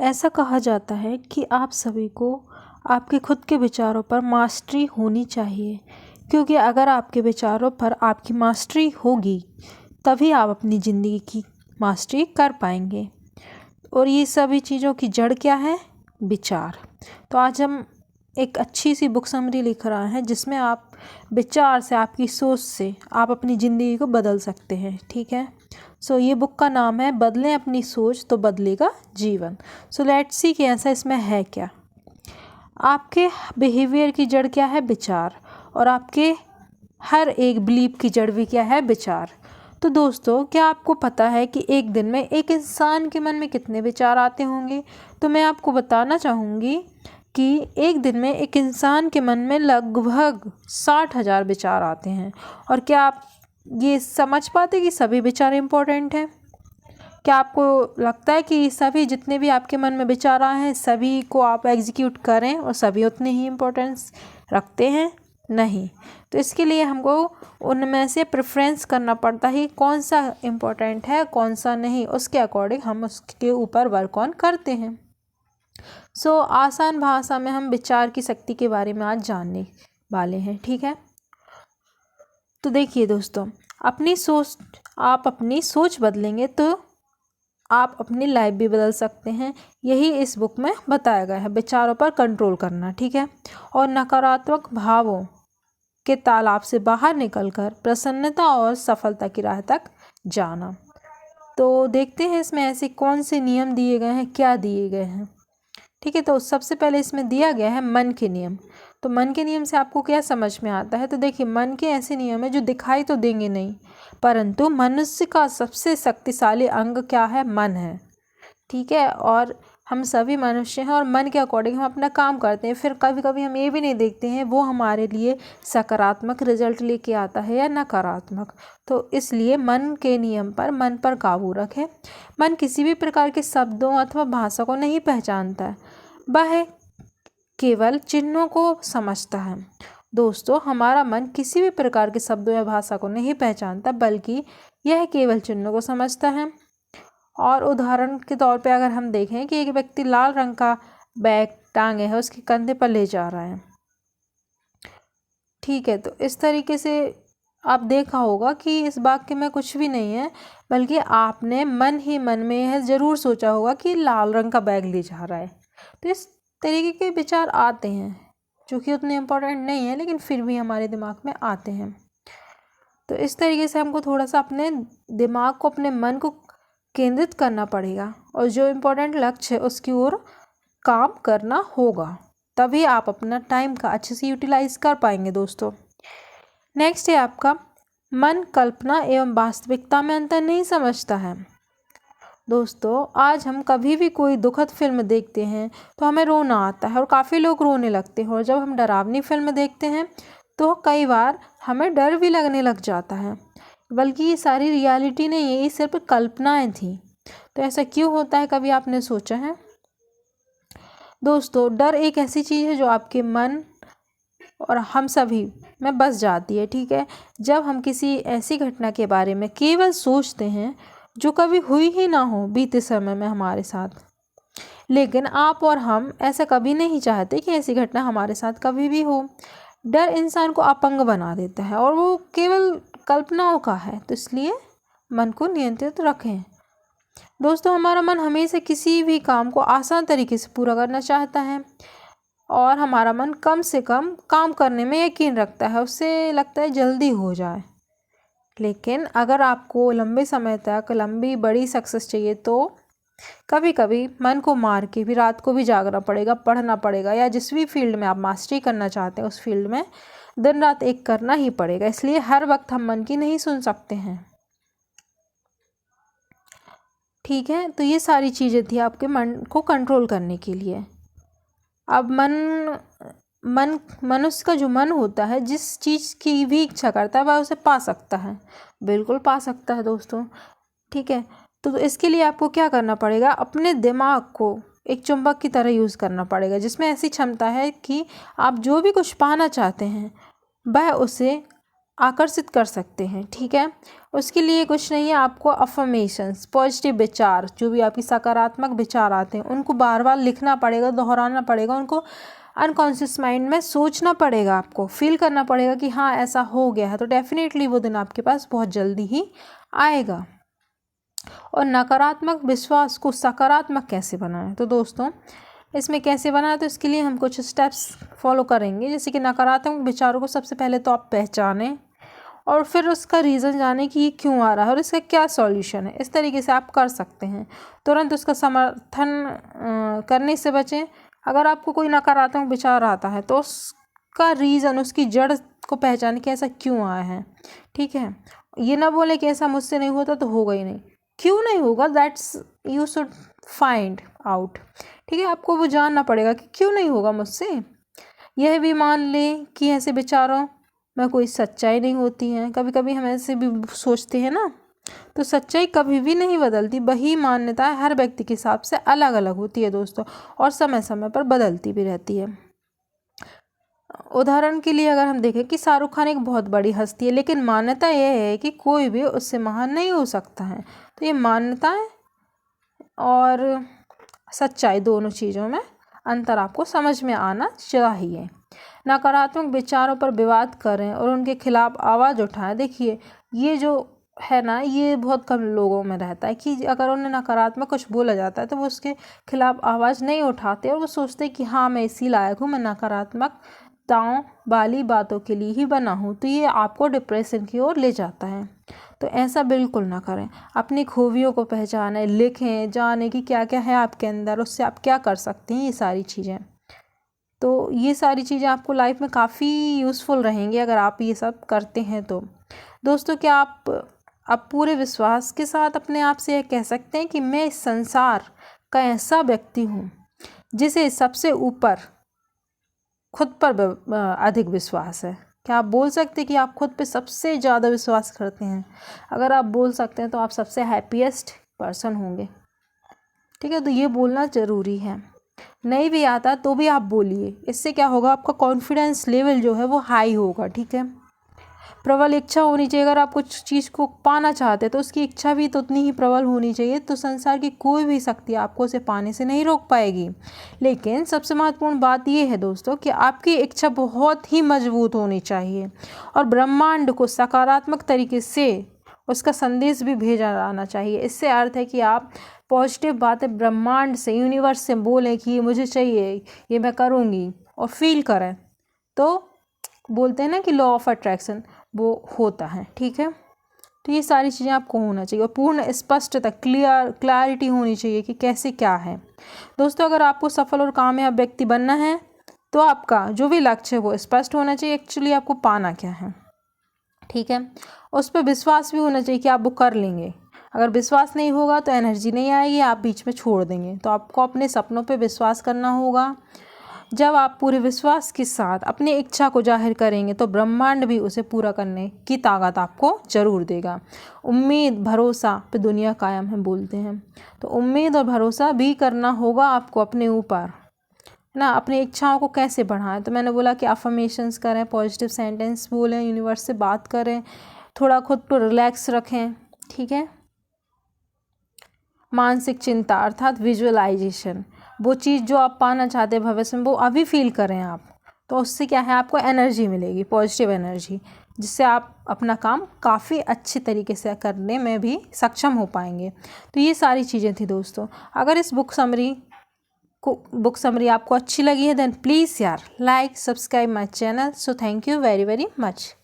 ऐसा कहा जाता है कि आप सभी को आपके खुद के विचारों पर मास्टरी होनी चाहिए, क्योंकि अगर आपके विचारों पर आपकी मास्टरी होगी तभी आप अपनी ज़िंदगी की मास्टरी कर पाएंगे। और ये सभी चीज़ों की जड़ क्या है? विचार। तो आज हम एक अच्छी सी बुक समरी लिख रहे हैं जिसमें आप विचार से, आपकी सोच से आप अपनी ज़िंदगी को बदल सकते हैं। ठीक है, सो ये बुक का नाम है बदलें अपनी सोच तो बदलेगा जीवन। सो लेट्स सी कि ऐसा इसमें है क्या। आपके बिहेवियर की जड़ क्या है? विचार। और आपके हर एक बिलीफ की जड़ भी क्या है? विचार। तो दोस्तों, क्या आपको पता है कि एक दिन में एक इंसान के मन में कितने विचार आते होंगे? तो मैं आपको बताना चाहूँगी कि एक दिन में एक इंसान के मन में लगभग 60,000 विचार आते हैं। और क्या आप ये समझ पाते कि सभी विचार इम्पोर्टेंट हैं? क्या आपको लगता है कि सभी जितने भी आपके मन में विचार आए हैं सभी को आप एग्जीक्यूट करें और सभी उतने ही इम्पोर्टेंस रखते हैं? नहीं। तो इसके लिए हमको उनमें से प्रेफरेंस करना पड़ता है, कौन सा इम्पोर्टेंट है कौन सा नहीं, उसके अकॉर्डिंग हम उसके ऊपर वर्क ऑन करते हैं। सो आसान भाषा में हम विचार की शक्ति के बारे में आज जानने वाले हैं। ठीक है, तो देखिए दोस्तों, आप अपनी सोच बदलेंगे तो आप अपनी लाइफ भी बदल सकते हैं। यही इस बुक में बताया गया है, विचारों पर कंट्रोल करना। ठीक है, और नकारात्मक भावों के तालाब से बाहर निकलकर प्रसन्नता और सफलता की राह तक जाना। तो देखते हैं इसमें ऐसे कौन से नियम दिए गए हैं, क्या दिए गए हैं। ठीक है, तो सबसे पहले इसमें दिया गया है मन के नियम। तो मन के नियम से आपको क्या समझ में आता है? तो देखिए, मन के ऐसे नियम है जो दिखाई तो देंगे नहीं, परंतु मनुष्य का सबसे शक्तिशाली अंग क्या है? मन है। ठीक है, और हम सभी मनुष्य हैं और मन के अकॉर्डिंग हम अपना काम करते हैं। फिर कभी कभी हम ये भी नहीं देखते हैं वो हमारे लिए सकारात्मक रिजल्ट लेके आता है या नकारात्मक। तो इसलिए मन के नियम पर, मन पर काबू रखें। मन किसी भी प्रकार के शब्दों अथवा भाषा को नहीं पहचानता है, वह केवल चिन्हों को समझता है। दोस्तों, हमारा मन किसी भी प्रकार के शब्दों या भाषा को नहीं पहचानता, बल्कि यह केवल चिन्हों को समझता है। और उदाहरण के तौर पे अगर हम देखें कि एक व्यक्ति लाल रंग का बैग टांगे है, उसके कंधे पर ले जा रहा है। ठीक है, तो इस तरीके से आप देखा होगा कि इस वाक्य में कुछ भी नहीं है, बल्कि आपने मन ही मन में यह ज़रूर सोचा होगा कि लाल रंग का बैग ले जा रहा है। तो इस तरीके के विचार आते हैं जो कि उतने इम्पोर्टेंट नहीं है, लेकिन फिर भी हमारे दिमाग में आते हैं। तो इस तरीके से हमको थोड़ा सा अपने दिमाग को, अपने मन को केंद्रित करना पड़ेगा और जो इम्पोर्टेंट लक्ष्य है उसकी ओर काम करना होगा, तभी आप अपना टाइम का अच्छे से यूटिलाइज कर पाएंगे। दोस्तों, नेक्स्ट है आपका, मन कल्पना एवं वास्तविकता में अंतर नहीं समझता है। दोस्तों, आज हम कभी भी कोई दुखद फिल्म देखते हैं तो हमें रोना आता है और काफ़ी लोग रोने लगते हैं, और जब हम डरावनी फिल्म देखते हैं तो कई बार हमें डर भी लगने लग जाता है। बल्कि ये सारी रियलिटी नहीं है, ये सिर्फ कल्पनाएं थी। तो ऐसा क्यों होता है, कभी आपने सोचा है? दोस्तों, डर एक ऐसी चीज़ है जो आपके मन और हम सभी में बस जाती है। ठीक है, जब हम किसी ऐसी घटना के बारे में केवल सोचते हैं जो कभी हुई ही ना हो बीते समय में हमारे साथ, लेकिन आप और हम ऐसा कभी नहीं चाहते कि ऐसी घटना हमारे साथ कभी भी हो। डर इंसान को अपंग बना देता है और वो केवल कल्पनाओं का है। तो इसलिए मन को नियंत्रित रखें। दोस्तों, हमारा मन हमेशा किसी भी काम को आसान तरीके से पूरा करना चाहता है और हमारा मन कम से कम काम करने में यकीन रखता है, उससे लगता है जल्दी हो जाए। लेकिन अगर आपको लंबे समय तक लंबी बड़ी सक्सेस चाहिए तो कभी कभी मन को मार के भी रात को भी जागना पड़ेगा, पढ़ना पड़ेगा, या जिस भी फील्ड में आप मास्टरी करना चाहते हैं उस फील्ड में दिन रात एक करना ही पड़ेगा। इसलिए हर वक्त हम मन की नहीं सुन सकते हैं। ठीक है, तो ये सारी चीज़ें थी आपके मन को कंट्रोल करने के लिए। अब मनुष्य का जो मन होता है, जिस चीज़ की भी इच्छा करता है वह उसे पा सकता है, बिल्कुल पा सकता है दोस्तों। ठीक है, तो इसके लिए आपको क्या करना पड़ेगा? अपने दिमाग को एक चुंबक की तरह यूज़ करना पड़ेगा, जिसमें ऐसी क्षमता है कि आप जो भी कुछ पाना चाहते हैं वह उसे आकर्षित कर सकते हैं। ठीक है, उसके लिए कुछ नहीं है, आपको अफर्मेशंस, पॉजिटिव विचार, जो भी आपकी सकारात्मक विचार आते हैं उनको बार बार लिखना पड़ेगा, दोहराना पड़ेगा, उनको अनकॉन्शियस माइंड में सोचना पड़ेगा, आपको फील करना पड़ेगा कि हाँ ऐसा हो गया है, तो डेफिनेटली वो दिन आपके पास बहुत जल्दी ही आएगा। और नकारात्मक विश्वास को सकारात्मक कैसे बनाएं, तो दोस्तों इसमें कैसे बनाएं, तो इसके लिए हम कुछ स्टेप्स फॉलो करेंगे। जैसे कि नकारात्मक विचारों को सबसे पहले तो आप पहचानें और फिर उसका रीज़न जाने कि ये क्यों आ रहा है और इसका क्या सॉल्यूशन है। इस तरीके से आप कर सकते हैं। तुरंत उसका समर्थन करने से बचें। अगर आपको कोई नकारात्मक विचार आता है तो उसका रीज़न, उसकी जड़ को पहचानें कि ऐसा क्यों आया है। ठीक है, ये ना बोले कि ऐसा मुझसे नहीं होता तो होगा ही नहीं। क्यों नहीं होगा, that's you should find out. ठीक है, आपको वो जानना पड़ेगा कि क्यों नहीं होगा मुझसे। यह भी मान लें कि ऐसे विचारों में कोई सच्चाई नहीं होती है। कभी कभी हम ऐसे भी सोचते हैं ना, तो सच्चाई कभी भी नहीं बदलती। वही मान्यताएं हर व्यक्ति के हिसाब से अलग अलग होती है दोस्तों, और समय समय पर बदलती भी रहती है। उदाहरण के लिए अगर हम देखें कि शाहरुख खान एक बहुत बड़ी हस्ती है, लेकिन मान्यता यह है कि कोई भी उससे महान नहीं हो सकता है। तो ये मान्यताएं और सच्चाई, दोनों चीज़ों में अंतर आपको समझ में आना चाहिए। नकारात्मक विचारों पर विवाद करें और उनके खिलाफ आवाज़ उठाएं। देखिए, ये जो है ना, ये बहुत कम लोगों में रहता है कि अगर उन्हें नकारात्मक कुछ बोला जाता है तो वो उसके खिलाफ आवाज़ नहीं उठाते और वो सोचते कि हाँ मैं इसी लायक हूँ, मैं नकारात्मकताओं वाली बातों के लिए ही बना हूँ। तो ये आपको डिप्रेशन की ओर ले जाता है। तो ऐसा बिल्कुल ना करें। अपनी खूबियों को पहचानें, लिखें, जानें कि क्या क्या है आपके अंदर, उससे आप क्या कर सकते हैं। ये सारी चीज़ें, तो ये सारी चीज़ें आपको लाइफ में काफ़ी यूज़फुल रहेंगी अगर आप ये सब करते हैं। तो दोस्तों, क्या आप पूरे विश्वास के साथ अपने आप से यह कह सकते हैं कि मैं इस संसार का ऐसा व्यक्ति हूँ जिसे सबसे ऊपर खुद पर अधिक विश्वास है? क्या आप बोल सकते हैं कि आप खुद पे सबसे ज़्यादा विश्वास करते हैं? अगर आप बोल सकते हैं तो आप सबसे हैप्पीएस्ट पर्सन होंगे। ठीक है, तो ये बोलना ज़रूरी है। नहीं भी आता तो भी आप बोलिए। इससे क्या होगा, आपका कॉन्फिडेंस लेवल जो है वो हाई होगा। ठीक है, प्रबल इच्छा होनी चाहिए। अगर आप कुछ चीज़ को पाना चाहते हैं तो उसकी इच्छा भी तो उतनी ही प्रबल होनी चाहिए। तो संसार की कोई भी शक्ति आपको उसे पाने से नहीं रोक पाएगी। लेकिन सबसे महत्वपूर्ण बात यह है दोस्तों कि आपकी इच्छा बहुत ही मजबूत होनी चाहिए और ब्रह्मांड को सकारात्मक तरीके से उसका संदेश भी भेजा जाना चाहिए। इससे अर्थ है कि आप पॉजिटिव बातें ब्रह्मांड से, यूनिवर्स से बोलें कि ये मुझे चाहिए, ये मैं करूँगी, और फील करें। तो बोलते हैं ना कि लॉ ऑफ अट्रैक्शन, वो होता है। ठीक है, तो ये सारी चीज़ें आपको होना चाहिए और पूर्ण स्पष्टता, क्लैरिटी होनी चाहिए कि कैसे क्या है। दोस्तों, अगर आपको सफल और कामयाब व्यक्ति बनना है तो आपका जो भी लक्ष्य है वो स्पष्ट होना चाहिए। एक्चुअली आपको पाना क्या है, ठीक है, उस पर विश्वास भी होना चाहिए कि आप वो कर लेंगे। अगर विश्वास नहीं होगा तो एनर्जी नहीं आएगी, आप बीच में छोड़ देंगे। तो आपको अपने सपनों पे विश्वास करना होगा। जब आप पूरे विश्वास के साथ अपनी इच्छा को जाहिर करेंगे तो ब्रह्मांड भी उसे पूरा करने की ताकत आपको ज़रूर देगा। उम्मीद भरोसा पे दुनिया कायम है बोलते हैं, तो उम्मीद और भरोसा भी करना होगा आपको अपने ऊपर ना। अपनी इच्छाओं को कैसे बढ़ाएं, तो मैंने बोला कि अफर्मेशंस करें, पॉजिटिव सेंटेंस बोलें, यूनिवर्स से बात करें, थोड़ा खुद को रिलैक्स रखें। ठीक है, मानसिक चिंता अर्थात विजुअलाइजेशन, वो चीज़ जो आप पाना चाहते हैं भविष्य में वो अभी फील करें आप, तो उससे क्या है, आपको एनर्जी मिलेगी, पॉजिटिव एनर्जी, जिससे आप अपना काम काफ़ी अच्छे तरीके से करने में भी सक्षम हो पाएंगे। तो ये सारी चीज़ें थी दोस्तों। अगर इस बुक समरी आपको अच्छी लगी है देन प्लीज़ यार like subscribe my channel. So thank you very very much.